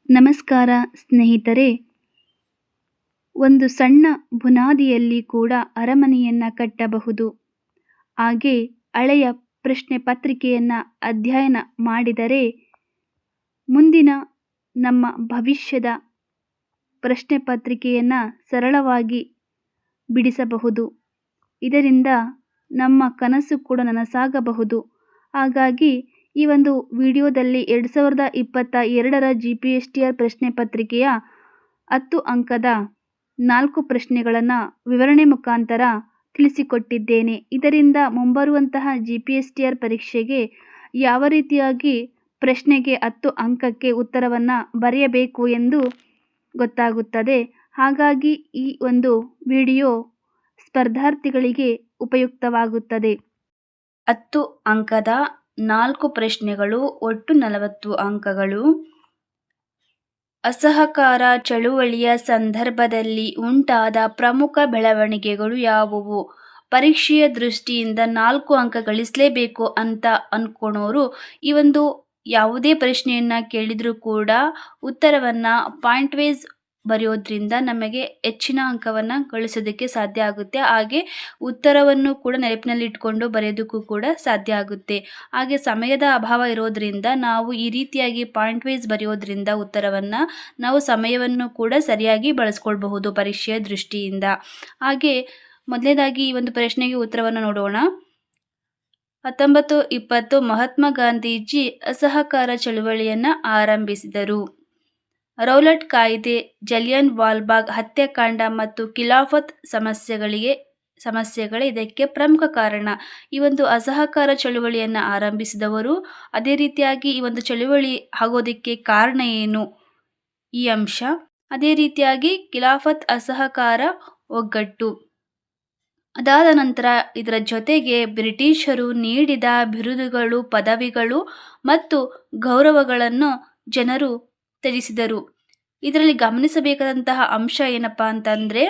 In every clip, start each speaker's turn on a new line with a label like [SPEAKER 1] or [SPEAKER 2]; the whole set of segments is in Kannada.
[SPEAKER 1] ನಮಸ್ಕಾರ ಸ್ನೇಹಿತರೆ. ಒಂದು ಸಣ್ಣ ಬುನಾದಿಯಲ್ಲಿ ಕೂಡ ಅರಮನೆಯನ್ನು ಕಟ್ಟಬಹುದು. ಹಾಗೆ ಹಳೆಯ ಪ್ರಶ್ನೆ ಪತ್ರಿಕೆಯನ್ನು ಅಧ್ಯಯನ ಮಾಡಿದರೆ ಮುಂದಿನ ನಮ್ಮ ಭವಿಷ್ಯದ ಪ್ರಶ್ನೆ ಪತ್ರಿಕೆಯನ್ನು ಸರಳವಾಗಿ ಬಿಡಿಸಬಹುದು. ಇದರಿಂದ ನಮ್ಮ ಕನಸು ಕೂಡ ನನಸಾಗಬಹುದು. ಹಾಗಾಗಿ ಈ ಒಂದು ವಿಡಿಯೋದಲ್ಲಿ 2022ರ GPSTR ಪ್ರಶ್ನೆ ಪತ್ರಿಕೆಯ 10 ಅಂಕದ 4 ಪ್ರಶ್ನೆಗಳನ್ನು ವಿವರಣೆ ಮುಖಾಂತರ ತಿಳಿಸಿಕೊಟ್ಟಿದ್ದೇನೆ. ಇದರಿಂದ ಮುಂಬರುವಂತಹ GPSTR ಪರೀಕ್ಷೆಗೆ ಯಾವ ರೀತಿಯಾಗಿ ಪ್ರಶ್ನೆಗೆ 10 ಅಂಕಕ್ಕೆ ಉತ್ತರವನ್ನು ಬರೆಯಬೇಕು ಎಂದು ಗೊತ್ತಾಗುತ್ತದೆ. ಹಾಗಾಗಿ ಈ ಒಂದು ವಿಡಿಯೋ ಸ್ಪರ್ಧಾರ್ಥಿಗಳಿಗೆ ಉಪಯುಕ್ತವಾಗುತ್ತದೆ. 10 ಅಂಕದ 4 ಪ್ರಶ್ನೆಗಳು, ಒಟ್ಟು 40 ಅಂಕಗಳು. ಅಸಹಕಾರ ಚಳುವಳಿಯ ಸಂದರ್ಭದಲ್ಲಿ ಉಂಟಾದ ಪ್ರಮುಖ ಬೆಳವಣಿಗೆಗಳು ಯಾವುವು? ಪರೀಕ್ಷೆಯ ದೃಷ್ಟಿಯಿಂದ 4 ಅಂಕ ಗಳಿಸಲೇಬೇಕು ಅಂತ ಅಂದ್ಕೊಳೋರು ಈ ಒಂದು ಯಾವುದೇ ಪ್ರಶ್ನೆಯನ್ನು ಕೇಳಿದರೂ ಕೂಡ ಉತ್ತರವನ್ನು ಪಾಯಿಂಟ್ ವೈಸ್ ಬರೆಯೋದ್ರಿಂದ ನಮಗೆ ಹೆಚ್ಚಿನ ಅಂಕವನ್ನು ಗಳಿಸೋದಕ್ಕೆ ಸಾಧ್ಯ ಆಗುತ್ತೆ. ಹಾಗೆ ಉತ್ತರವನ್ನು ಕೂಡ ನೆನಪಿನಲ್ಲಿ ಇಟ್ಕೊಂಡು ಬರೆಯೋದಕ್ಕೂ ಕೂಡ ಸಾಧ್ಯ ಆಗುತ್ತೆ. ಹಾಗೆ ಸಮಯದ ಅಭಾವ ಇರೋದ್ರಿಂದ ನಾವು ಈ ರೀತಿಯಾಗಿ ಪಾಯಿಂಟ್ ವೈಸ್ ಬರೆಯೋದ್ರಿಂದ ಉತ್ತರವನ್ನು ನಾವು ಸಮಯವನ್ನು ಕೂಡ ಸರಿಯಾಗಿ ಬಳಸ್ಕೊಳ್ಬಹುದು ಪರೀಕ್ಷೆಯ ದೃಷ್ಟಿಯಿಂದ. ಹಾಗೆ ಮೊದಲನೇದಾಗಿ ಈ ಒಂದು ಪ್ರಶ್ನೆಗೆ ಉತ್ತರವನ್ನು ನೋಡೋಣ. 1920 ಮಹಾತ್ಮ ಗಾಂಧೀಜಿ ಅಸಹಕಾರ ಚಳುವಳಿಯನ್ನು ಆರಂಭಿಸಿದರು. ರೌಲಟ್ ಕಾಯ್ದೆ, ಜಲಿಯನ್ ವಾಲ್ಬಾಗ್ ಹತ್ಯಾಕಾಂಡ ಮತ್ತು ಖಿಲಾಫತ್ ಸಮಸ್ಯೆಗಳೇ ಇದಕ್ಕೆ ಪ್ರಮುಖ ಕಾರಣ. ಈ ಒಂದು ಅಸಹಕಾರ ಚಳುವಳಿಯನ್ನು ಆರಂಭಿಸಿದವರು, ಅದೇ ರೀತಿಯಾಗಿ ಈ ಒಂದು ಚಳುವಳಿ ಆಗೋದಕ್ಕೆ ಕಾರಣ ಏನು ಈ ಅಂಶ, ಅದೇ ರೀತಿಯಾಗಿ ಖಿಲಾಫತ್ ಅಸಹಕಾರ ಒಗ್ಗಟ್ಟು. ಅದಾದ ನಂತರ ಇದರ ಜೊತೆಗೆ ಬ್ರಿಟಿಷರು ನೀಡಿದ ಬಿರುದುಗಳು, ಪದವಿಗಳು ಮತ್ತು ಗೌರವಗಳನ್ನು ಜನರು ತ್ಯಜಿಸಿದರು. ಇದರಲ್ಲಿ ಗಮನಿಸಬೇಕಾದಂತಹ ಅಂಶ ಏನಪ್ಪಾ ಅಂತಂದರೆ,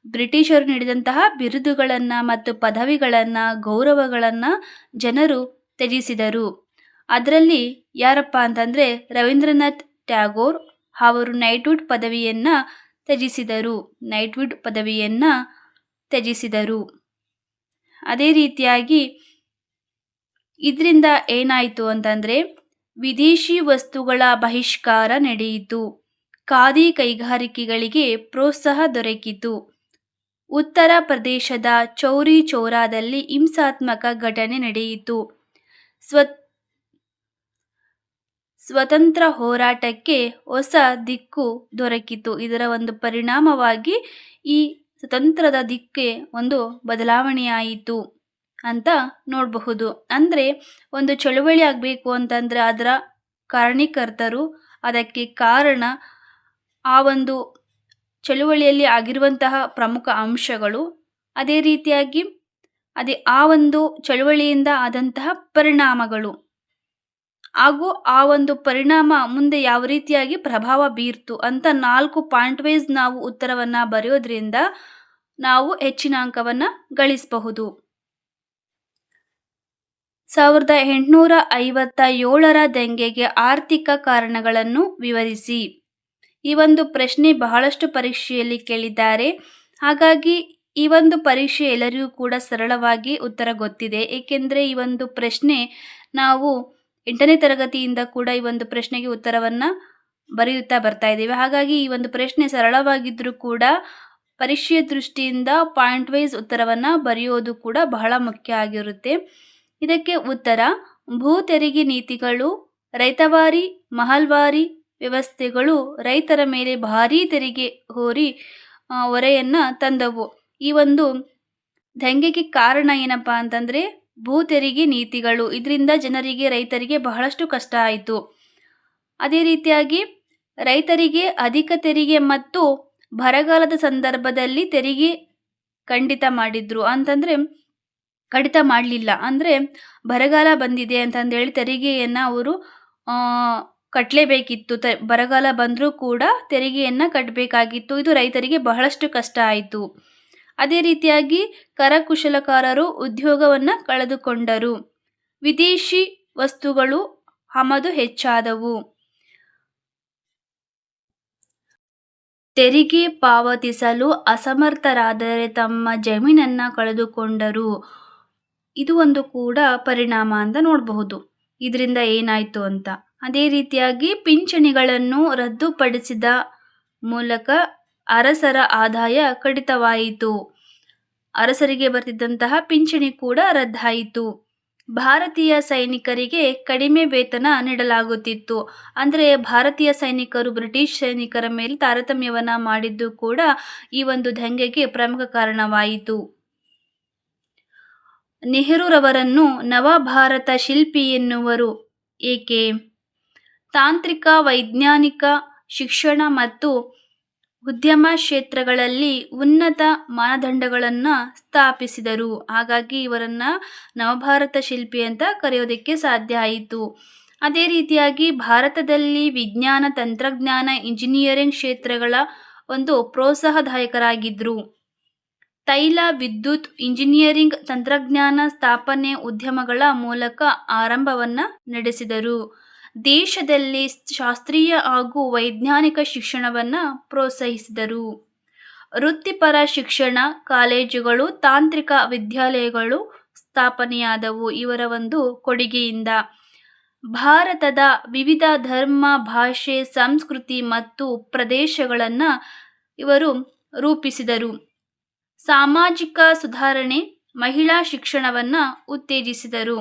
[SPEAKER 1] ಬ್ರಿಟಿಷರು ನೀಡಿದಂತಹ ಬಿರುದುಗಳನ್ನು ಮತ್ತು ಪದವಿಗಳನ್ನು, ಗೌರವಗಳನ್ನು ಜನರು ತ್ಯಜಿಸಿದರು. ಅದರಲ್ಲಿ ಯಾರಪ್ಪ ಅಂತಂದರೆ ರವೀಂದ್ರನಾಥ್ ಟ್ಯಾಗೋರ್ ಅವರು ನೈಟ್ಹುಡ್ ಪದವಿಯನ್ನು ತ್ಯಜಿಸಿದರು. ಅದೇ ರೀತಿಯಾಗಿ ಇದರಿಂದ ಏನಾಯಿತು ಅಂತಂದರೆ ವಿದೇಶಿ ವಸ್ತುಗಳ ಬಹಿಷ್ಕಾರ ನಡೆಯಿತು. ಖಾದಿ ಕೈಗಾರಿಕೆಗಳಿಗೆ ಪ್ರೋತ್ಸಾಹ ದೊರಕಿತು. ಉತ್ತರ ಪ್ರದೇಶದ ಚೌರಿ ಚೌರಾದಲ್ಲಿ ಹಿಂಸಾತ್ಮಕ ಘಟನೆ ನಡೆಯಿತು. ಸ್ವತಂತ್ರ ಹೋರಾಟಕ್ಕೆ ಹೊಸ ದಿಕ್ಕು ದೊರಕಿತು. ಇದರ ಒಂದು ಪರಿಣಾಮವಾಗಿ ಈ ಸ್ವತಂತ್ರದ ದಿಕ್ಕೆ ಒಂದು ಬದಲಾವಣೆಯಾಯಿತು ಅಂತ ನೋಡಬಹುದು. ಅಂದರೆ ಒಂದು ಚಳುವಳಿ ಆಗಬೇಕು ಅಂತಂದರೆ ಅದರ ಕಾರಣೀಕರ್ತರು, ಅದಕ್ಕೆ ಕಾರಣ, ಆ ಒಂದು ಚಳುವಳಿಯಲ್ಲಿ ಆಗಿರುವಂತಹ ಪ್ರಮುಖ ಅಂಶಗಳು, ಅದೇ ರೀತಿಯಾಗಿ ಆ ಒಂದು ಚಳುವಳಿಯಿಂದ ಆದಂತಹ ಪರಿಣಾಮಗಳು ಹಾಗೂ ಆ ಒಂದು ಪರಿಣಾಮ ಮುಂದೆ ಯಾವ ರೀತಿಯಾಗಿ ಪ್ರಭಾವ ಬೀರ್ತು ಅಂತ 4 ಪಾಯಿಂಟ್ ವೈಸ್ ನಾವು ಉತ್ತರವನ್ನು ಬರೆಯೋದ್ರಿಂದ ನಾವು ಹೆಚ್ಚಿನ ಅಂಕವನ್ನು ಗಳಿಸಬಹುದು. 1857ರ ದಂಗೆಗೆ ಆರ್ಥಿಕ ಕಾರಣಗಳನ್ನು ವಿವರಿಸಿ. ಈ ಒಂದು ಪ್ರಶ್ನೆ ಬಹಳಷ್ಟು ಪರೀಕ್ಷೆಯಲ್ಲಿ ಕೇಳಿದ್ದಾರೆ. ಹಾಗಾಗಿ ಈ ಒಂದು ಪರೀಕ್ಷೆ ಎಲ್ಲರಿಗೂ ಕೂಡ ಸರಳವಾಗಿ ಉತ್ತರ ಗೊತ್ತಿದೆ. ಏಕೆಂದರೆ ಈ ಒಂದು ಪ್ರಶ್ನೆ ನಾವು 8ನೇ ತರಗತಿಯಿಂದ ಕೂಡ ಈ ಒಂದು ಪ್ರಶ್ನೆಗೆ ಉತ್ತರವನ್ನು ಬರೆಯುತ್ತಾ ಬರ್ತಾ ಇದ್ದೀವಿ. ಹಾಗಾಗಿ ಈ ಒಂದು ಪ್ರಶ್ನೆ ಸರಳವಾಗಿದ್ದರೂ ಕೂಡ ಪರೀಕ್ಷೆಯ ದೃಷ್ಟಿಯಿಂದ ಪಾಯಿಂಟ್ ವೈಸ್ ಉತ್ತರವನ್ನು ಬರೆಯೋದು ಕೂಡ ಬಹಳ ಮುಖ್ಯ ಆಗಿರುತ್ತೆ. ಇದಕ್ಕೆ ಉತ್ತರ: ಭೂ ತೆರಿಗೆ ನೀತಿಗಳು, ರೈತವಾರಿ ಮಹಲ್ವಾರಿ ವ್ಯವಸ್ಥೆಗಳು ರೈತರ ಮೇಲೆ ಭಾರೀ ತೆರಿಗೆ ಹೊರೆಯನ್ನು ತಂದವು. ಈ ಒಂದು ದಂಗೆಗೆ ಕಾರಣ ಏನಪ್ಪಾ ಅಂತಂದರೆ ಭೂ ತೆರಿಗೆ ನೀತಿಗಳು. ಇದರಿಂದ ರೈತರಿಗೆ ಬಹಳಷ್ಟು ಕಷ್ಟ ಆಯಿತು. ಅದೇ ರೀತಿಯಾಗಿ ರೈತರಿಗೆ ಅಧಿಕ ತೆರಿಗೆ ಮತ್ತು ಬರಗಾಲದ ಸಂದರ್ಭದಲ್ಲಿ ತೆರಿಗೆ ಕಡಿತ ಮಾಡಲಿಲ್ಲ. ಅಂದರೆ ಬರಗಾಲ ಬಂದಿದೆ ಅಂತಂದೇಳಿ ತೆರಿಗೆಯನ್ನು ಅವರು ಕಟ್ಟಲೇಬೇಕಿತ್ತು. ಬರಗಾಲ ಬಂದರೂ ಕೂಡ ತೆರಿಗೆಯನ್ನು ಕಟ್ಟಬೇಕಾಗಿತ್ತು. ಇದು ರೈತರಿಗೆ ಬಹಳಷ್ಟು ಕಷ್ಟ ಆಯಿತು. ಅದೇ ರೀತಿಯಾಗಿ ಕರಕುಶಲಕಾರರು ಉದ್ಯೋಗವನ್ನು ಕಳೆದುಕೊಂಡರು. ವಿದೇಶಿ ವಸ್ತುಗಳು ಆಮದು ಹೆಚ್ಚಾದವು. ತೆರಿಗೆ ಪಾವತಿಸಲು ಅಸಮರ್ಥರಾದರೆ ತಮ್ಮ ಜಮೀನನ್ನು ಕಳೆದುಕೊಂಡರು. ಇದು ಒಂದು ಕೂಡ ಪರಿಣಾಮ ಅಂತ ನೋಡಬಹುದು. ಇದರಿಂದ ಏನಾಯಿತು ಅಂತ. ಅದೇ ರೀತಿಯಾಗಿ ಪಿಂಚಣಿಗಳನ್ನು ರದ್ದುಪಡಿಸಿದ ಮೂಲಕ ಅರಸರ ಆದಾಯ ಕಡಿತವಾಯಿತು. ಅರಸರಿಗೆ ಬರ್ತಿದ್ದಂತಹ ಪಿಂಚಣಿ ಕೂಡ ರದ್ದಾಯಿತು. ಭಾರತೀಯ ಸೈನಿಕರಿಗೆ ಕಡಿಮೆ ವೇತನ ನೀಡಲಾಗುತ್ತಿತ್ತು. ಅಂದರೆ ಭಾರತೀಯ ಸೈನಿಕರು ಬ್ರಿಟಿಷ್ ಸೈನಿಕರ ಮೇಲೆ ತಾರತಮ್ಯವನ್ನ ಮಾಡಿದ್ದು ಕೂಡ ಈ ಒಂದು ದಂಗೆಗೆ ಪ್ರಮುಖ ಕಾರಣವಾಯಿತು. ನೆಹರೂರವರನ್ನು ನವಭಾರತ ಶಿಲ್ಪಿ ಎನ್ನುವರು ಏಕೆ? ತಾಂತ್ರಿಕ, ವೈಜ್ಞಾನಿಕ, ಶಿಕ್ಷಣ ಮತ್ತು ಉದ್ಯಮ ಕ್ಷೇತ್ರಗಳಲ್ಲಿ ಉನ್ನತ ಮಾನದಂಡಗಳನ್ನು ಸ್ಥಾಪಿಸಿದರು. ಹಾಗಾಗಿ ಇವರನ್ನ ನವಭಾರತ ಶಿಲ್ಪಿ ಅಂತ ಕರೆಯೋದಕ್ಕೆ ಸಾಧ್ಯ ಆಯಿತು. ಅದೇ ರೀತಿಯಾಗಿ ಭಾರತದಲ್ಲಿ ವಿಜ್ಞಾನ, ತಂತ್ರಜ್ಞಾನ, ಇಂಜಿನಿಯರಿಂಗ್ ಕ್ಷೇತ್ರಗಳ ಒಂದು ಪ್ರೋತ್ಸಾಹದಾಯಕರಾಗಿದ್ದರು. ತೈಲ, ವಿದ್ಯುತ್, ಇಂಜಿನಿಯರಿಂಗ್, ತಂತ್ರಜ್ಞಾನ ಸ್ಥಾಪನೆ ಉದ್ಯಮಗಳ ಮೂಲಕ ಆರಂಭವನ್ನು ನಡೆಸಿದರು. ದೇಶದಲ್ಲಿ ಶಾಸ್ತ್ರೀಯ ಹಾಗೂ ವೈಜ್ಞಾನಿಕ ಶಿಕ್ಷಣವನ್ನು ಪ್ರೋತ್ಸಾಹಿಸಿದರು. ವೃತ್ತಿಪರ ಶಿಕ್ಷಣ ಕಾಲೇಜುಗಳು, ತಾಂತ್ರಿಕ ವಿದ್ಯಾಲಯಗಳು ಸ್ಥಾಪನೆಯಾದವು ಇವರ ಒಂದು ಕೊಡುಗೆಯಿಂದ. ಭಾರತದ ವಿವಿಧ ಧರ್ಮ, ಭಾಷೆ, ಸಂಸ್ಕೃತಿ ಮತ್ತು ಪ್ರದೇಶಗಳನ್ನು ಇವರು ರೂಪಿಸಿದರು. ಸಾಮಾಜಿಕ ಸುಧಾರಣೆ, ಮಹಿಳಾ ಶಿಕ್ಷಣವನ್ನು ಉತ್ತೇಜಿಸಿದರು.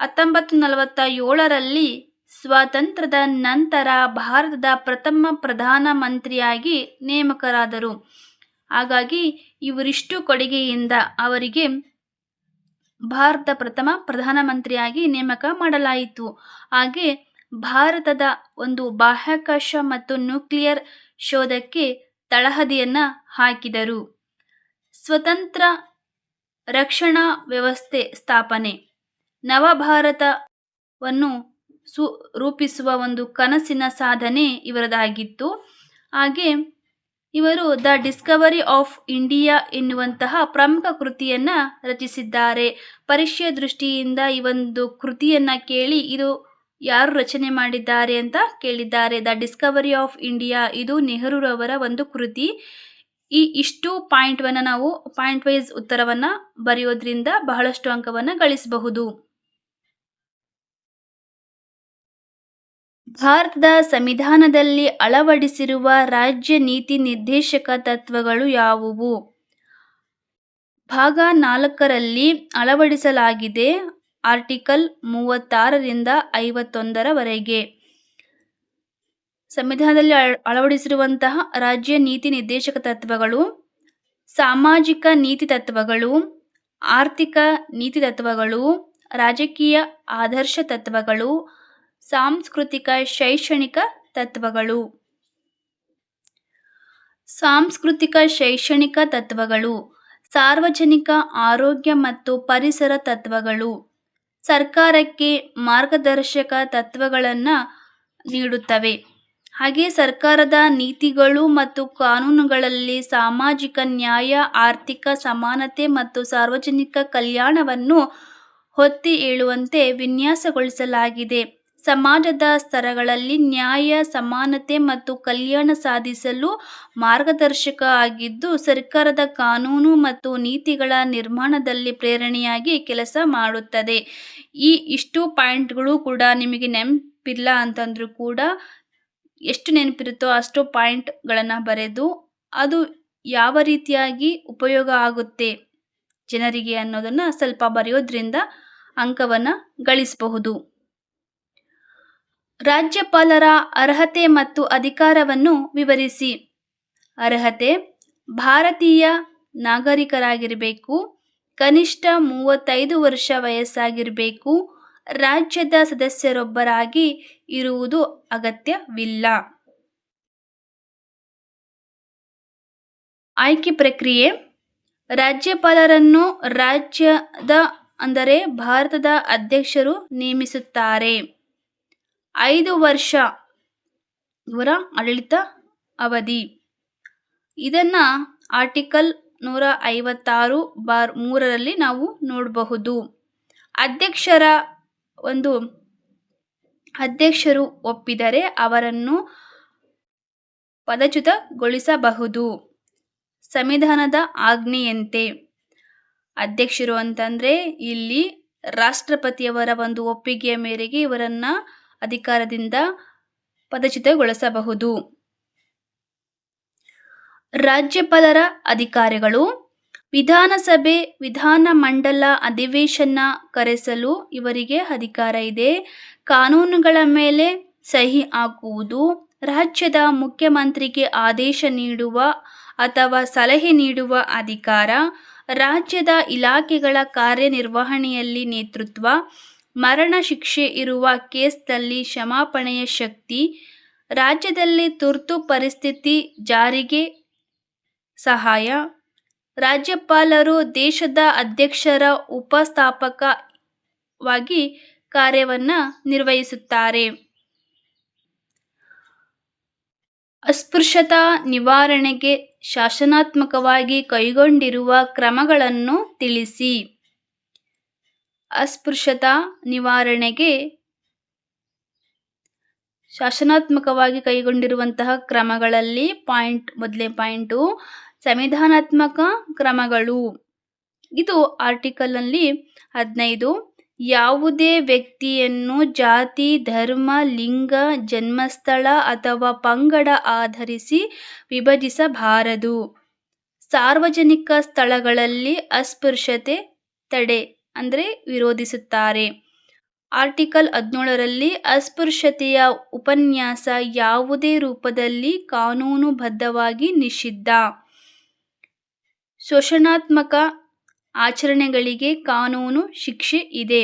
[SPEAKER 1] 1947ರಲ್ಲಿ ಸ್ವಾತಂತ್ರ್ಯದ ನಂತರ ಭಾರತದ ಪ್ರಥಮ ಪ್ರಧಾನಮಂತ್ರಿಯಾಗಿ ನೇಮಕರಾದರು. ಹಾಗಾಗಿ ಇವರಿಷ್ಟು ಕೊಡುಗೆಯಿಂದ ಅವರಿಗೆ ಭಾರತ ಪ್ರಥಮ ಪ್ರಧಾನಮಂತ್ರಿಯಾಗಿ ನೇಮಕ ಮಾಡಲಾಯಿತು. ಹಾಗೆ ಭಾರತದ ಒಂದು ಬಾಹ್ಯಾಕಾಶ ಮತ್ತು ನ್ಯೂಕ್ಲಿಯರ್ ಶೋಧಕ್ಕೆ ತಳಹದಿಯನ್ನು ಹಾಕಿದರು. ಸ್ವತಂತ್ರ ರಕ್ಷಣಾ ವ್ಯವಸ್ಥೆ ಸ್ಥಾಪನೆ, ನವಭಾರತವನ್ನು ರೂಪಿಸುವ ಒಂದು ಕನಸಿನ ಸಾಧನೆ ಇವರದಾಗಿತ್ತು. ಹಾಗೆ ಇವರು ದ ಡಿಸ್ಕವರಿ ಆಫ್ ಇಂಡಿಯಾ ಎನ್ನುವಂತಹ ಪ್ರಮುಖ ಕೃತಿಯನ್ನು ರಚಿಸಿದ್ದಾರೆ. ಪರೀಕ್ಷೆಯ ದೃಷ್ಟಿಯಿಂದ ಈ ಒಂದು ಕೃತಿಯನ್ನು ಕೇಳಿ ಇದು ಯಾರು ರಚನೆ ಮಾಡಿದ್ದಾರೆ ಅಂತ ಕೇಳಿದ್ದಾರೆ. ದ ಡಿಸ್ಕವರಿ ಆಫ್ ಇಂಡಿಯಾ ಇದು ನೆಹರೂರವರ ಒಂದು ಕೃತಿ. ಇಷ್ಟು ಪಾಯಿಂಟ್ವನ್ನು ನಾವು ಪಾಯಿಂಟ್ ವೈಸ್ ಉತ್ತರವನ್ನು ಬರೆಯೋದ್ರಿಂದ ಬಹಳಷ್ಟು ಅಂಕವನ್ನು ಗಳಿಸಬಹುದು. ಭಾರತದ ಸಂವಿಧಾನದಲ್ಲಿ ಅಳವಡಿಸಿರುವ ರಾಜ್ಯ ನೀತಿ ನಿರ್ದೇಶಕ ತತ್ವಗಳು ಯಾವುವು? ಭಾಗ 4ರಲ್ಲಿ ಅಳವಡಿಸಲಾಗಿದೆ. ಆರ್ಟಿಕಲ್ 36ರಿಂದ 51ರವರೆಗೆ ಸಂವಿಧಾನದಲ್ಲಿ ಅಳವಡಿಸಿರುವಂತಹ ರಾಜ್ಯ ನೀತಿ ನಿರ್ದೇಶಕ ತತ್ವಗಳು: ಸಾಮಾಜಿಕ ನೀತಿ ತತ್ವಗಳು, ಆರ್ಥಿಕ ನೀತಿ ತತ್ವಗಳು, ರಾಜಕೀಯ ಆದರ್ಶ ತತ್ವಗಳು, ಸಾಂಸ್ಕೃತಿಕ ಶೈಕ್ಷಣಿಕ ತತ್ವಗಳು. ಸಾಂಸ್ಕೃತಿಕ ಶೈಕ್ಷಣಿಕ ತತ್ವಗಳು ಸಾರ್ವಜನಿಕ ಆರೋಗ್ಯ ಮತ್ತು ಪರಿಸರ ತತ್ವಗಳು ಸರ್ಕಾರಕ್ಕೆ ಮಾರ್ಗದರ್ಶಕ ತತ್ವಗಳನ್ನು ನೀಡುತ್ತವೆ. ಹಾಗೆ ಸರ್ಕಾರದ ನೀತಿಗಳು ಮತ್ತು ಕಾನೂನುಗಳಲ್ಲಿ ಸಾಮಾಜಿಕ ನ್ಯಾಯ, ಆರ್ಥಿಕ ಸಮಾನತೆ ಮತ್ತು ಸಾರ್ವಜನಿಕ ಕಲ್ಯಾಣವನ್ನು ಒತ್ತಿ ಹೇಳುವಂತೆ ವಿನ್ಯಾಸಗೊಳಿಸಲಾಗಿದೆ. ಸಮಾಜದ ಸ್ತರಗಳಲ್ಲಿ ನ್ಯಾಯ, ಸಮಾನತೆ ಮತ್ತು ಕಲ್ಯಾಣ ಸಾಧಿಸಲು ಮಾರ್ಗದರ್ಶಕ ಆಗಿದ್ದು, ಸರ್ಕಾರದ ಕಾನೂನು ಮತ್ತು ನೀತಿಗಳ ನಿರ್ಮಾಣದಲ್ಲಿ ಪ್ರೇರಣೆಯಾಗಿ ಕೆಲಸ ಮಾಡುತ್ತದೆ. ಇಷ್ಟು ಪಾಯಿಂಟ್ಗಳು ಕೂಡ ನಿಮಗೆ ನೆನಪಿಲ್ಲ ಅಂತಂದ್ರೂ ಕೂಡ ಎಷ್ಟು ನೆನಪಿರುತ್ತೋ ಅಷ್ಟು ಪಾಯಿಂಟ್ಗಳನ್ನು ಬರೆದು ಅದು ಯಾವ ರೀತಿಯಾಗಿ ಉಪಯೋಗ ಆಗುತ್ತೆ ಜನರಿಗೆ ಅನ್ನೋದನ್ನು ಸ್ವಲ್ಪ ಬರೆಯೋದ್ರಿಂದ ಅಂಕವನ್ನು ಗಳಿಸಬಹುದು. ರಾಜ್ಯಪಾಲರ ಅರ್ಹತೆ ಮತ್ತು ಅಧಿಕಾರವನ್ನು ವಿವರಿಸಿ. ಅರ್ಹತೆ: ಭಾರತೀಯ ನಾಗರಿಕರಾಗಿರಬೇಕು, ಕನಿಷ್ಠ 35 ವರ್ಷ ವಯಸ್ಸಾಗಿರಬೇಕು, ರಾಜ್ಯದ ಸದಸ್ಯರೊಬ್ಬರಾಗಿ ಇರುವುದು ಅಗತ್ಯವಿಲ್ಲ. ಆಯ್ಕೆ ಪ್ರಕ್ರಿಯೆ: ರಾಜ್ಯಪಾಲರನ್ನು ರಾಜ್ಯದ ಅಂದರೆ ಭಾರತದ ಅಧ್ಯಕ್ಷರು ನೇಮಿಸುತ್ತಾರೆ. 5 ವರ್ಷ ಇವರ ಆಡಳಿತ ಅವಧಿ. ಇದನ್ನು ಆರ್ಟಿಕಲ್ 156(3) ನಾವು ನೋಡಬಹುದು. ಅಧ್ಯಕ್ಷರು ಒಪ್ಪಿದರೆ ಅವರನ್ನು ಪದಚ್ಯುತಗೊಳಿಸಬಹುದು ಸಂವಿಧಾನದ ಆಜ್ಞೆಯಂತೆ. ಅಧ್ಯಕ್ಷರು ಅಂತಂದ್ರೆ ಇಲ್ಲಿ ರಾಷ್ಟ್ರಪತಿಯವರ ಒಂದು ಒಪ್ಪಿಗೆಯ ಮೇರೆಗೆ ಇವರನ್ನ ಅಧಿಕಾರದಿಂದ ಪದಚ್ಯುತಗೊಳಿಸಬಹುದು. ರಾಜ್ಯಪಾಲರ ಅಧಿಕಾರಿಗಳು ವಿಧಾನಸಭೆ ವಿಧಾನಮಂಡಲ ಅಧಿವೇಶನ ಕರೆಸಲು ಇವರಿಗೆ ಅಧಿಕಾರ ಇದೆ. ಕಾನೂನುಗಳ ಮೇಲೆ ಸಹಿ ಹಾಕುವುದು, ರಾಜ್ಯದ ಮುಖ್ಯಮಂತ್ರಿಗೆ ಆದೇಶ ನೀಡುವ ಅಥವಾ ಸಲಹೆ ನೀಡುವ ಅಧಿಕಾರ, ರಾಜ್ಯದ ಇಲಾಖೆಗಳ ಕಾರ್ಯನಿರ್ವಹಣೆಯಲ್ಲಿ ನೇತೃತ್ವ, ಮರಣ ಶಿಕ್ಷೆ ಇರುವ ಕೇಸ್ನಲ್ಲಿ ಕ್ಷಮಾಪಣೆಯ ಶಕ್ತಿ, ರಾಜ್ಯದಲ್ಲಿ ತುರ್ತು ಪರಿಸ್ಥಿತಿ ಜಾರಿಗೆ ಸಹಾಯ. ರಾಜ್ಯಪಾಲರು ದೇಶದ ಅಧ್ಯಕ್ಷರ ಉಪಸ್ಥಾಪಕವಾಗಿ ಕಾರ್ಯವನ್ನು ನಿರ್ವಹಿಸುತ್ತಾರೆ. ಅಸ್ಪೃಶ್ಯತಾ ನಿವಾರಣೆಗೆ ಶಾಸನಾತ್ಮಕವಾಗಿ ಕೈಗೊಂಡಿರುವ ಕ್ರಮಗಳನ್ನು ತಿಳಿಸಿ. ಅಸ್ಪೃಶ್ಯತಾ ನಿವಾರಣೆಗೆ ಶಾಸನಾತ್ಮಕವಾಗಿ ಕೈಗೊಂಡಿರುವಂತಹ ಕ್ರಮಗಳಲ್ಲಿ ಮೊದಲನೇ ಪಾಯಿಂಟು ಸಂವಿಧಾನಾತ್ಮಕ ಕ್ರಮಗಳು. ಇದು ಆರ್ಟಿಕಲ್ನಲ್ಲಿ 15 ಯಾವುದೇ ವ್ಯಕ್ತಿಯನ್ನು ಜಾತಿ, ಧರ್ಮ, ಲಿಂಗ, ಜನ್ಮಸ್ಥಳ ಅಥವಾ ಪಂಗಡ ಆಧರಿಸಿ ವಿಭಜಿಸಬಾರದು. ಸಾರ್ವಜನಿಕ ಸ್ಥಳಗಳಲ್ಲಿ ಅಸ್ಪೃಶ್ಯತೆ ತಡೆ ವಿರೋಧಿಸುತ್ತಾರೆ. ಆರ್ಟಿಕಲ್ 17ರಲ್ಲಿ ಅಸ್ಪೃಶ್ಯತೆಯ ಉಪನ್ಯಾಸ ಯಾವುದೇ ರೂಪದಲ್ಲಿ ಕಾನೂನುಬದ್ಧವಾಗಿ ನಿಷಿದ್ಧ. ಶೋಷಣಾತ್ಮಕ ಆಚರಣೆಗಳಿಗೆ ಕಾನೂನು ಶಿಕ್ಷೆ ಇದೆ.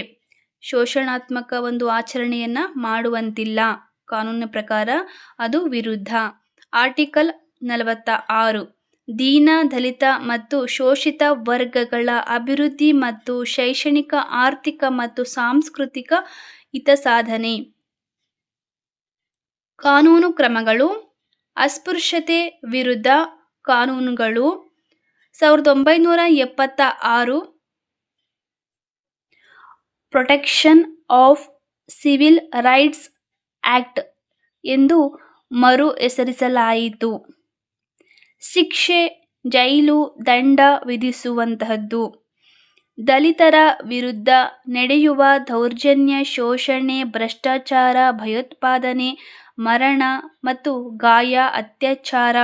[SPEAKER 1] ಶೋಷಣಾತ್ಮಕ ಒಂದು ಆಚರಣೆಯನ್ನ ಮಾಡುವಂತಿಲ್ಲ, ಕಾನೂನಿನ ಪ್ರಕಾರ ಅದು ವಿರುದ್ಧ. ಆರ್ಟಿಕಲ್ 46 ದೀನ, ದಲಿತ ಮತ್ತು ಶೋಷಿತ ವರ್ಗಗಳ ಅಭಿವೃದ್ಧಿ ಮತ್ತು ಶೈಕ್ಷಣಿಕ, ಆರ್ಥಿಕ ಮತ್ತು ಸಾಂಸ್ಕೃತಿಕ ಹಿತಸಾಧನೆ. ಕಾನೂನು ಕ್ರಮಗಳು. ಅಸ್ಪೃಶ್ಯತೆ ವಿರುದ್ಧ ಕಾನೂನುಗಳು 1976 protection of civil rights act ಎಂದು ಮರು ಹೆಸರಿಸಲಾಯಿತು. ಶಿಕ್ಷೆ, ಜೈಲು ದಂಡ ವಿಧಿಸುವಂತಹದ್ದು. ದಲಿತರ ವಿರುದ್ಧ ನಡೆಯುವ ದೌರ್ಜನ್ಯ, ಶೋಷಣೆ, ಭ್ರಷ್ಟಾಚಾರ, ಭಯೋತ್ಪಾದನೆ, ಮರಣ ಮತ್ತು ಗಾಯ, ಅತ್ಯಾಚಾರ,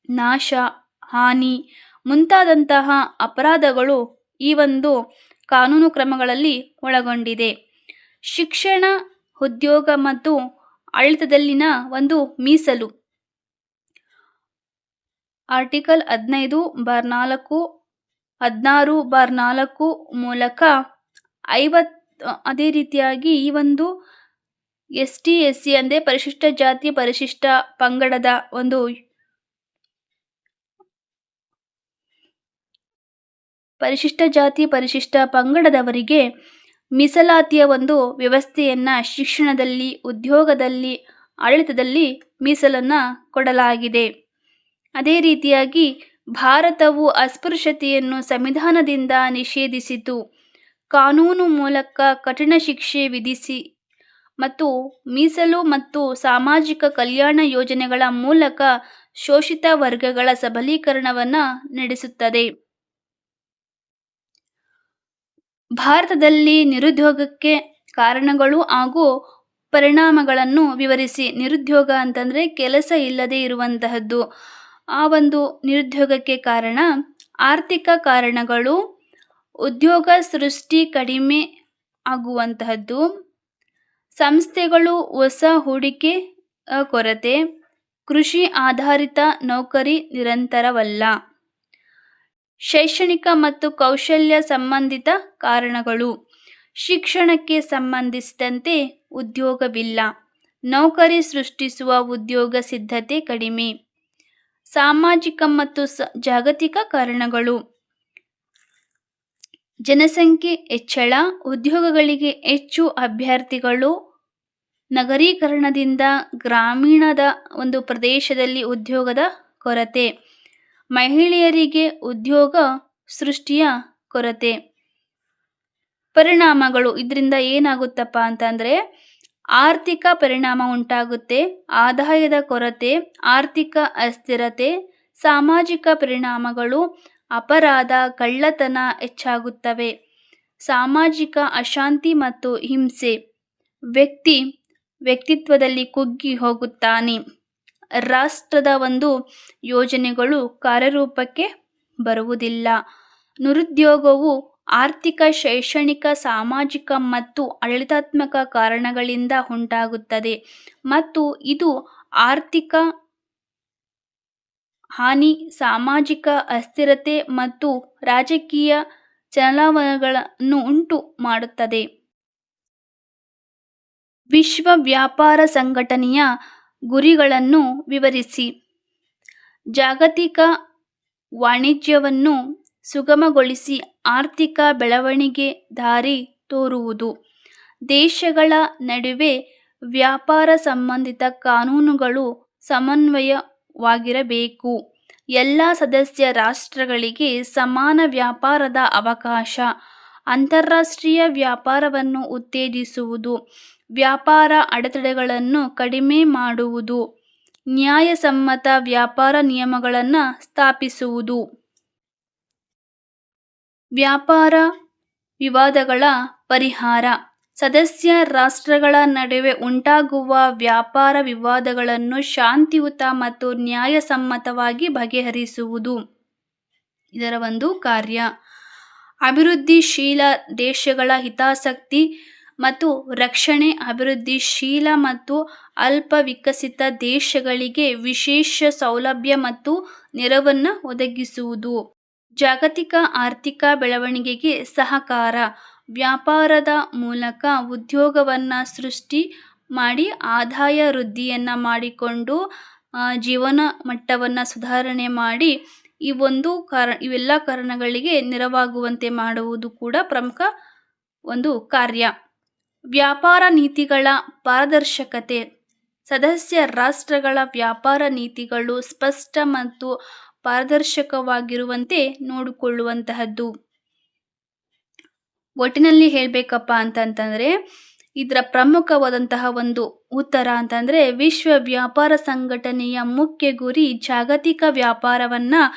[SPEAKER 1] ನಾಶ, ಹಾನಿ ಮುಂತಾದಂತಹ ಅಪರಾಧಗಳು ಈ ಒಂದು ಕಾನೂನು ಕ್ರಮಗಳಲ್ಲಿ ಒಳಗೊಂಡಿದೆ. ಶಿಕ್ಷಣ, ಉದ್ಯೋಗ ಮತ್ತು ಆಡಳಿತದಲ್ಲಿನ ಒಂದು ಮೀಸಲು. ಆರ್ಟಿಕಲ್ 15/4, 16/4 ಮೂಲಕ 50 ಅದೇ ರೀತಿಯಾಗಿ ಈ ಒಂದು ST SC ಅಂದರೆ ಪರಿಶಿಷ್ಟ ಜಾತಿ ಪರಿಶಿಷ್ಟ ಪಂಗಡದ ಒಂದು ಪರಿಶಿಷ್ಟ ಜಾತಿ ಪರಿಶಿಷ್ಟ ಪಂಗಡದವರಿಗೆ ಮೀಸಲಾತಿಯ ಒಂದು ವ್ಯವಸ್ಥೆಯನ್ನ ಶಿಕ್ಷಣದಲ್ಲಿ, ಉದ್ಯೋಗದಲ್ಲಿ, ಆಡಳಿತದಲ್ಲಿ ಮೀಸಲನ್ನ ಕೊಡಲಾಗಿದೆ. ಅದೇ ರೀತಿಯಾಗಿ ಭಾರತವು ಅಸ್ಪೃಶ್ಯತೆಯನ್ನು ಸಂವಿಧಾನದಿಂದ ನಿಷೇಧಿಸಿತು. ಕಾನೂನು ಮೂಲಕ ಕಠಿಣ ಶಿಕ್ಷೆ ವಿಧಿಸಿ ಮತ್ತು ಮೀಸಲು ಮತ್ತು ಸಾಮಾಜಿಕ ಕಲ್ಯಾಣ ಯೋಜನೆಗಳ ಮೂಲಕ ಶೋಷಿತ ವರ್ಗಗಳ ಸಬಲೀಕರಣವನ್ನು ನಡೆಸುತ್ತದೆ. ಭಾರತದಲ್ಲಿ ನಿರುದ್ಯೋಗಕ್ಕೆ ಕಾರಣಗಳು ಹಾಗೂ ಪರಿಣಾಮಗಳನ್ನು ವಿವರಿಸಿ. ನಿರುದ್ಯೋಗ ಅಂತಂದರೆ ಕೆಲಸ ಇಲ್ಲದೆ ಇರುವಂತಹದ್ದು. ಆ ಒಂದು ನಿರುದ್ಯೋಗಕ್ಕೆ ಕಾರಣ ಆರ್ಥಿಕ ಕಾರಣಗಳು, ಉದ್ಯೋಗ ಸೃಷ್ಟಿ ಕಡಿಮೆ ಆಗುವಂತಹದ್ದು, ಸಂಸ್ಥೆಗಳು ಹೊಸ ಹೂಡಿಕೆ ಕೊರತೆ, ಕೃಷಿ ಆಧಾರಿತ ನೌಕರಿ ನಿರಂತರವಲ್ಲ. ಶೈಕ್ಷಣಿಕ ಮತ್ತು ಕೌಶಲ್ಯ ಸಂಬಂಧಿತ ಕಾರಣಗಳು. ಶಿಕ್ಷಣಕ್ಕೆ ಸಂಬಂಧಿಸಿದಂತೆ ಉದ್ಯೋಗವಿಲ್ಲ, ನೌಕರಿ ಸೃಷ್ಟಿಸುವ ಉದ್ಯೋಗ ಸಿದ್ಧತೆ ಕಡಿಮೆ. ಸಾಮಾಜಿಕ ಮತ್ತು ಜಾಗತಿಕ ಕಾರಣಗಳು. ಜನಸಂಖ್ಯೆ ಹೆಚ್ಚಳ, ಉದ್ಯೋಗಗಳಿಗೆ ಹೆಚ್ಚು ಅಭ್ಯರ್ಥಿಗಳು, ನಗರೀಕರಣದಿಂದ ಗ್ರಾಮೀಣದ ಒಂದು ಪ್ರದೇಶದಲ್ಲಿ ಉದ್ಯೋಗದ ಕೊರತೆ, ಮಹಿಳೆಯರಿಗೆ ಉದ್ಯೋಗ ಸೃಷ್ಟಿಯ ಕೊರತೆ. ಪರಿಣಾಮಗಳು ಇದರಿಂದ ಏನಾಗುತ್ತಪ್ಪ ಅಂತಂದರೆ ಆರ್ಥಿಕ ಪರಿಣಾಮ ಉಂಟಾಗುತ್ತೆ. ಆದಾಯದ ಕೊರತೆ, ಆರ್ಥಿಕ ಅಸ್ಥಿರತೆ, ಸಾಮಾಜಿಕ ಪರಿಣಾಮಗಳು, ಅಪರಾಧ, ಕಳ್ಳತನ ಹೆಚ್ಚಾಗುತ್ತವೆ. ಸಾಮಾಜಿಕ ಅಶಾಂತಿ ಮತ್ತು ಹಿಂಸೆ, ವ್ಯಕ್ತಿತ್ವದಲ್ಲಿ ಕುಗ್ಗಿ ಹೋಗುತ್ತಾನೆ. ರಾಷ್ಟ್ರದ ಒಂದು ಯೋಜನೆಗಳು ಕಾರ್ಯರೂಪಕ್ಕೆ ಬರುವುದಿಲ್ಲ. ನಿರುದ್ಯೋಗವು ಆರ್ಥಿಕ, ಶೈಕ್ಷಣಿಕ, ಸಾಮಾಜಿಕ ಮತ್ತು ಆಡಳಿತಾತ್ಮಕ ಕಾರಣಗಳಿಂದ ಉಂಟಾಗುತ್ತದೆ ಮತ್ತು ಇದು ಆರ್ಥಿಕ ಹಾನಿ, ಸಾಮಾಜಿಕ ಅಸ್ಥಿರತೆ ಮತ್ತು ರಾಜಕೀಯ ಚಲನವಲನಗಳನ್ನು ಉಂಟು ಮಾಡುತ್ತದೆ. ವಿಶ್ವ ವ್ಯಾಪಾರ ಸಂಘಟನೆಯ ಗುರಿಗಳನ್ನು ವಿವರಿಸಿ. ಜಾಗತಿಕ ವಾಣಿಜ್ಯವನ್ನು ಸುಗಮಗೊಳಿಸಿ ಆರ್ಥಿಕ ಬೆಳವಣಿಗೆ ದಾರಿ ತೋರುವುದು. ದೇಶಗಳ ನಡುವೆ ವ್ಯಾಪಾರ ಸಂಬಂಧಿತ ಕಾನೂನುಗಳು ಸಮನ್ವಯವಾಗಿರಬೇಕು. ಎಲ್ಲ ಸದಸ್ಯ ರಾಷ್ಟ್ರಗಳಿಗೆ ಸಮಾನ ವ್ಯಾಪಾರದ ಅವಕಾಶ. ಅಂತಾರಾಷ್ಟ್ರೀಯ ವ್ಯಾಪಾರವನ್ನು ಉತ್ತೇಜಿಸುವುದು. ವ್ಯಾಪಾರ ಅಡೆತಡೆಗಳನ್ನು ಕಡಿಮೆ ಮಾಡುವುದು. ನ್ಯಾಯಸಮ್ಮತ ವ್ಯಾಪಾರ ನಿಯಮಗಳನ್ನು ಸ್ಥಾಪಿಸುವುದು. ವ್ಯಾಪಾರ ವಿವಾದಗಳ ಪರಿಹಾರ. ಸದಸ್ಯ ರಾಷ್ಟ್ರಗಳ ನಡುವೆ ಉಂಟಾಗುವ ವ್ಯಾಪಾರ ವಿವಾದಗಳನ್ನು ಶಾಂತಿಯುತ ಮತ್ತು ನ್ಯಾಯಸಮ್ಮತವಾಗಿ ಬಗೆಹರಿಸುವುದು ಇದರ ಒಂದು ಕಾರ್ಯ. ಅಭಿವೃದ್ಧಿಶೀಲ ದೇಶಗಳ ಹಿತಾಸಕ್ತಿ ಮತ್ತು ರಕ್ಷಣೆ. ಅಭಿವೃದ್ಧಿಶೀಲ ಮತ್ತು ಅಲ್ಪ ವಿಕಸಿತ ದೇಶಗಳಿಗೆ ವಿಶೇಷ ಸೌಲಭ್ಯ ಮತ್ತು ನೆರವನ್ನು ಒದಗಿಸುವುದು. ಜಾಗತಿಕ ಆರ್ಥಿಕ ಬೆಳವಣಿಗೆಗೆ ಸಹಕಾರ. ವ್ಯಾಪಾರದ ಮೂಲಕ ಉದ್ಯೋಗವನ್ನು ಸೃಷ್ಟಿ ಮಾಡಿ ಆದಾಯ ವೃದ್ಧಿಯನ್ನು ಮಾಡಿಕೊಂಡು ಜೀವನ ಮಟ್ಟವನ್ನು ಸುಧಾರಣೆ ಮಾಡಿ ಇವೆಲ್ಲ ಕಾರಣಗಳಿಗೆ ನೆರವಾಗುವಂತೆ ಮಾಡುವುದು ಕೂಡ ಪ್ರಮುಖ ಒಂದು ಕಾರ್ಯ. ವ್ಯಾಪಾರ ನೀತಿಗಳ ಪಾರದರ್ಶಕತೆ. ಸದಸ್ಯ ರಾಷ್ಟ್ರಗಳ ವ್ಯಾಪಾರ ನೀತಿಗಳು ಸ್ಪಷ್ಟ ಮತ್ತು ಪಾರದರ್ಶಕವಾಗಿರುವಂತೆ ನೋಡಿಕೊಳ್ಳುವಂತಹದ್ದು. ಒಟ್ಟಿನಲ್ಲಿ ಹೇಳಬೇಕಪ್ಪ ಅಂತಂತಂದರೆ ಇದರ ಪ್ರಮುಖವಾದಂತಹ ಒಂದು ಉತ್ತರ ಅಂತಂದರೆ ವಿಶ್ವ ವ್ಯಾಪಾರ ಸಂಘಟನೆಯ ಮುಖ್ಯ ಗುರಿ ಜಾಗತಿಕ ವ್ಯಾಪಾರವನ್ನು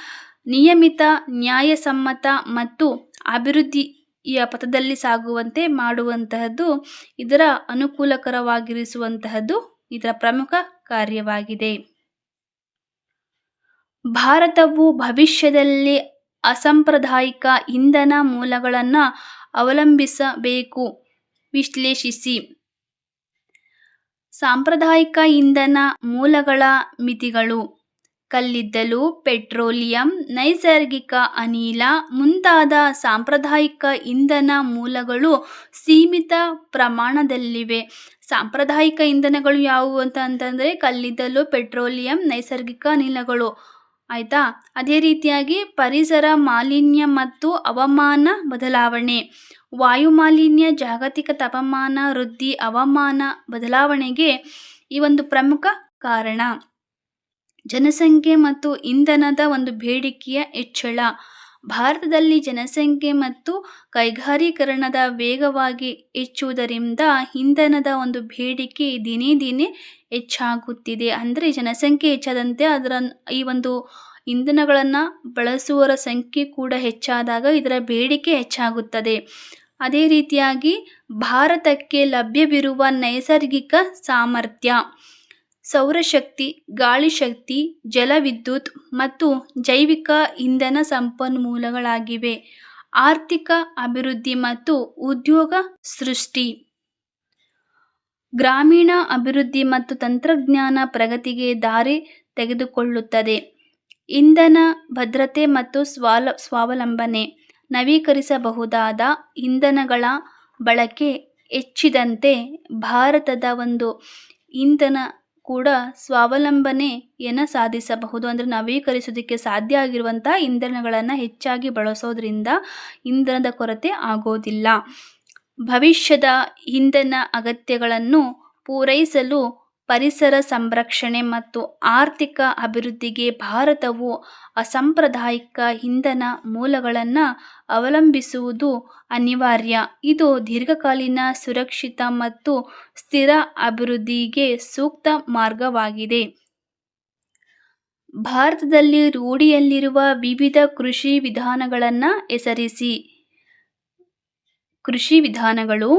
[SPEAKER 1] ನಿಯಮಿತ, ನ್ಯಾಯಸಮ್ಮತ ಮತ್ತು ಅಭಿವೃದ್ಧಿಯ ಪಥದಲ್ಲಿ ಸಾಗುವಂತೆ ಮಾಡುವಂತಹದ್ದು, ಇದರ ಅನುಕೂಲಕರವಾಗಿರಿಸುವಂತಹದ್ದು ಇದರ ಪ್ರಮುಖ ಕಾರ್ಯವಾಗಿದೆ. ಭಾರತವು ಭವಿಷ್ಯದಲ್ಲಿ ಅಸಾಂಪ್ರದಾಯಿಕ ಇಂಧನ ಮೂಲಗಳನ್ನು ಅವಲಂಬಿಸಬೇಕು. ವಿಶ್ಲೇಷಿಸಿ. ಸಾಂಪ್ರದಾಯಿಕ ಇಂಧನ ಮೂಲಗಳ ಮಿತಿಗಳು. ಕಲ್ಲಿದ್ದಲು, ಪೆಟ್ರೋಲಿಯಂ, ನೈಸರ್ಗಿಕ ಅನಿಲ ಮುಂತಾದ ಸಾಂಪ್ರದಾಯಿಕ ಇಂಧನ ಮೂಲಗಳು ಸೀಮಿತ ಪ್ರಮಾಣದಲ್ಲಿವೆ. ಸಾಂಪ್ರದಾಯಿಕ ಇಂಧನಗಳು ಯಾವುವು ಅಂತಂದರೆ ಕಲ್ಲಿದ್ದಲು, ಪೆಟ್ರೋಲಿಯಂ, ನೈಸರ್ಗಿಕ ಅನಿಲಗಳು. ಆಯಿತಾ. ಅದೇ ರೀತಿಯಾಗಿ ಪರಿಸರ ಮಾಲಿನ್ಯ ಮತ್ತು ಹವಾಮಾನ ಬದಲಾವಣೆ. ವಾಯು ಮಾಲಿನ್ಯ, ಜಾಗತಿಕ ತಾಪಮಾನ ವೃದ್ಧಿ, ಹವಾಮಾನ ಬದಲಾವಣೆಗೆ ಈ ಒಂದು ಪ್ರಮುಖ ಕಾರಣ. ಜನಸಂಖ್ಯೆ ಮತ್ತು ಇಂಧನದ ಒಂದು ಬೇಡಿಕೆಯ ಹೆಚ್ಚಳ. ಭಾರತದಲ್ಲಿ ಜನಸಂಖ್ಯೆ ಮತ್ತು ಕೈಗಾರೀಕರಣದ ವೇಗವಾಗಿ ಹೆಚ್ಚುವುದರಿಂದ ಇಂಧನದ ಒಂದು ಬೇಡಿಕೆ ದಿನೇ ದಿನೇ ಹೆಚ್ಚಾಗುತ್ತಿದೆ. ಅಂದರೆ ಜನಸಂಖ್ಯೆ ಹೆಚ್ಚಾದಂತೆ ಈ ಒಂದು ಇಂಧನಗಳನ್ನು ಬಳಸುವವರ ಸಂಖ್ಯೆ ಕೂಡ ಹೆಚ್ಚಾದಾಗ ಇದರ ಬೇಡಿಕೆ ಹೆಚ್ಚಾಗುತ್ತದೆ. ಅದೇ ರೀತಿಯಾಗಿ ಭಾರತಕ್ಕೆ ಲಭ್ಯವಿರುವ ನೈಸರ್ಗಿಕ ಸಾಮರ್ಥ್ಯ ಸೌರಶಕ್ತಿ, ಗಾಳಿಶಕ್ತಿ, ಜಲವಿದ್ಯುತ್ ಮತ್ತು ಜೈವಿಕ ಇಂಧನ ಸಂಪನ್ಮೂಲಗಳಾಗಿವೆ. ಆರ್ಥಿಕ ಅಭಿವೃದ್ಧಿ ಮತ್ತು ಉದ್ಯೋಗ ಸೃಷ್ಟಿ. ಗ್ರಾಮೀಣ ಅಭಿವೃದ್ಧಿ ಮತ್ತು ತಂತ್ರಜ್ಞಾನ ಪ್ರಗತಿಗೆ ದಾರಿ ತೆಗೆದುಕೊಳ್ಳುತ್ತದೆ. ಇಂಧನ ಭದ್ರತೆ ಮತ್ತು ಸ್ವಾವಲಂಬನೆ. ನವೀಕರಿಸಬಹುದಾದ ಇಂಧನಗಳ ಬಳಕೆ ಹೆಚ್ಚಿದಂತೆ ಭಾರತದ ಒಂದು ಇಂಧನ ಕೂಡ ಸ್ವಾವಲಂಬನೆಯನ್ನು ಸಾಧಿಸಬಹುದು. ಅಂದರೆ ನವೀಕರಿಸೋದಕ್ಕೆ ಸಾಧ್ಯ ಆಗಿರುವಂತಹ ಇಂಧನಗಳನ್ನು ಹೆಚ್ಚಾಗಿ ಬಳಸೋದ್ರಿಂದ ಇಂಧನದ ಕೊರತೆ ಆಗೋದಿಲ್ಲ. ಭವಿಷ್ಯದ ಇಂಧನ ಅಗತ್ಯಗಳನ್ನು ಪೂರೈಸಲು ಪರಿಸರ ಸಂರಕ್ಷಣೆ ಮತ್ತು ಆರ್ಥಿಕ ಅಭಿವೃದ್ಧಿಗೆ ಭಾರತವು ಅಸಾಂಪ್ರದಾಯಿಕ ಇಂಧನ ಮೂಲಗಳನ್ನು ಅವಲಂಬಿಸುವುದು ಅನಿವಾರ್ಯ. ಇದು ದೀರ್ಘಕಾಲೀನ ಸುರಕ್ಷಿತ ಮತ್ತು ಸ್ಥಿರ ಅಭಿವೃದ್ಧಿಗೆ ಸೂಕ್ತ ಮಾರ್ಗವಾಗಿದೆ. ಭಾರತದಲ್ಲಿ ರೂಢಿಯಲ್ಲಿರುವ ವಿವಿಧ ಕೃಷಿ ವಿಧಾನಗಳನ್ನು ಹೆಸರಿಸಿ. ಕೃಷಿ ವಿಧಾನಗಳು: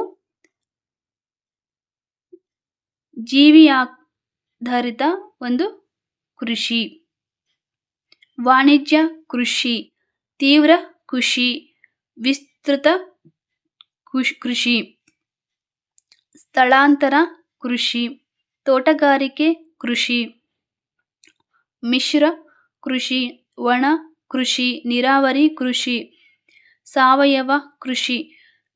[SPEAKER 1] ಜೀವಿಯಾಧಾರಿತ ಒಂದು ಕೃಷಿ, ವಾಣಿಜ್ಯ ಕೃಷಿ, ತೀವ್ರ ಕೃಷಿ, ವಿಸ್ತೃತ ಕೃಷಿ, ಸ್ಥಳಾಂತರ ಕೃಷಿ, ತೋಟಗಾರಿಕೆ ಕೃಷಿ, ಮಿಶ್ರ ಕೃಷಿ, ಒಣ ಕೃಷಿ, ನೀರಾವರಿ ಕೃಷಿ, ಸಾವಯವ ಕೃಷಿ.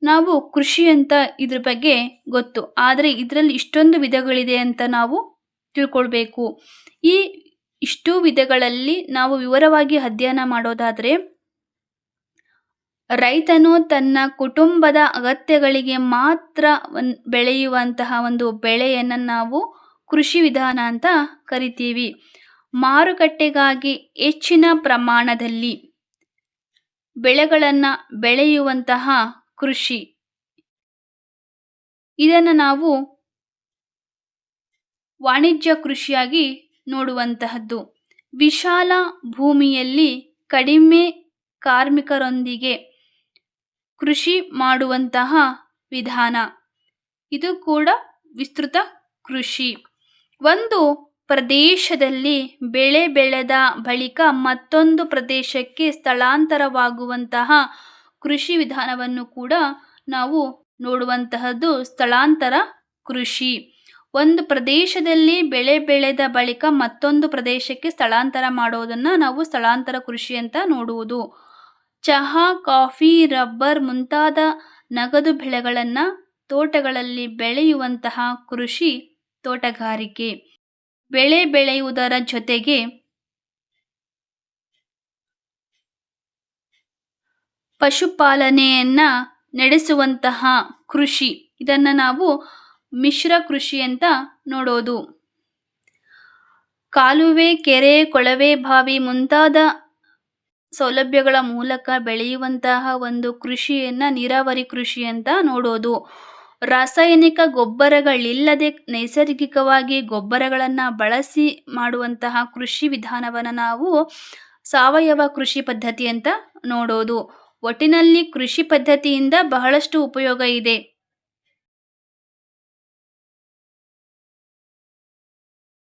[SPEAKER 1] ನಾವು ಕೃಷಿ ಅಂತ ಇದ್ರ ಬಗ್ಗೆ ಗೊತ್ತು, ಆದರೆ ಇದರಲ್ಲಿ ಇಷ್ಟೊಂದು ವಿಧಗಳಿದೆ ಅಂತ ನಾವು ತಿಳ್ಕೊಳ್ಬೇಕು. ಈ ಇಷ್ಟು ವಿಧಗಳಲ್ಲಿ ನಾವು ವಿವರವಾಗಿ ಅಧ್ಯಯನ ಮಾಡೋದಾದರೆ, ರೈತನು ತನ್ನ ಕುಟುಂಬದ ಅಗತ್ಯಗಳಿಗೆ ಮಾತ್ರ ಬೆಳೆಯುವಂತಹ ಒಂದು ಬೆಳೆಯನ್ನು ನಾವು ಕೃಷಿ ವಿಧಾನ ಅಂತ ಕರಿತೀವಿ. ಮಾರುಕಟ್ಟೆಗಾಗಿ ಹೆಚ್ಚಿನ ಪ್ರಮಾಣದಲ್ಲಿ ಬೆಳೆಗಳನ್ನು ಬೆಳೆಯುವಂತಹ ಕೃಷಿ, ಇದನ್ನು ನಾವು ವಾಣಿಜ್ಯ ಕೃಷಿಯಾಗಿ ನೋಡುವಂತಹದ್ದು. ವಿಶಾಲ ಭೂಮಿಯಲ್ಲಿ ಕಡಿಮೆ ಕಾರ್ಮಿಕರೊಂದಿಗೆ ಕೃಷಿ ಮಾಡುವಂತಹ ವಿಧಾನ, ಇದು ಕೂಡ ವಿಸ್ತೃತ ಕೃಷಿ. ಒಂದು ಪ್ರದೇಶದಲ್ಲಿ ಬೆಳೆ ಬೆಳೆದ ಬಳಿಕ ಮತ್ತೊಂದು ಪ್ರದೇಶಕ್ಕೆ ಸ್ಥಳಾಂತರವಾಗುವಂತಹ ಕೃಷಿ ವಿಧಾನವನ್ನು ಕೂಡ ನಾವು ನೋಡುವಂತಹದ್ದು ಸ್ಥಳಾಂತರ ಕೃಷಿ. ಒಂದು ಪ್ರದೇಶದಲ್ಲಿ ಬೆಳೆ ಬೆಳೆದ ಬಳಿಕ ಮತ್ತೊಂದು ಪ್ರದೇಶಕ್ಕೆ ಸ್ಥಳಾಂತರ ಮಾಡೋದನ್ನು ನಾವು ಸ್ಥಳಾಂತರ ಕೃಷಿ ಅಂತ ನೋಡುವುದು. ಚಹಾ, ಕಾಫಿ, ರಬ್ಬರ್ ಮುಂತಾದ ನಗದು ಬೆಳೆಗಳನ್ನು ತೋಟಗಳಲ್ಲಿ ಬೆಳೆಯುವಂತಹ ಕೃಷಿ ತೋಟಗಾರಿಕೆ. ಬೆಳೆ ಬೆಳೆಯುವುದರ ಜೊತೆಗೆ ಪಶುಪಾಲನೆಯನ್ನು ನಡೆಸುವಂತಹ ಕೃಷಿ, ಇದನ್ನು ನಾವು ಮಿಶ್ರ ಕೃಷಿ ಅಂತ ನೋಡೋದು. ಕಾಲುವೆ, ಕೆರೆ, ಕೊಳವೆ ಬಾವಿ ಮುಂತಾದ ಸೌಲಭ್ಯಗಳ ಮೂಲಕ ಬೆಳೆಯುವಂತಹ ಒಂದು ಕೃಷಿಯನ್ನು ನೀರಾವರಿ ಕೃಷಿ ಅಂತ ನೋಡೋದು. ರಾಸಾಯನಿಕ ಗೊಬ್ಬರಗಳಿಲ್ಲದೆ ನೈಸರ್ಗಿಕವಾಗಿ ಗೊಬ್ಬರಗಳನ್ನು ಬಳಸಿ ಮಾಡುವಂತಹ ಕೃಷಿ ವಿಧಾನವನ್ನು ನಾವು ಸಾವಯವ ಕೃಷಿ ಪದ್ಧತಿ ಅಂತ ನೋಡೋದು. ಒಟ್ಟಿನಲ್ಲಿ ಕೃಷಿ ಪದ್ಧತಿಯಿಂದ ಬಹಳಷ್ಟು ಉಪಯೋಗ ಇದೆ.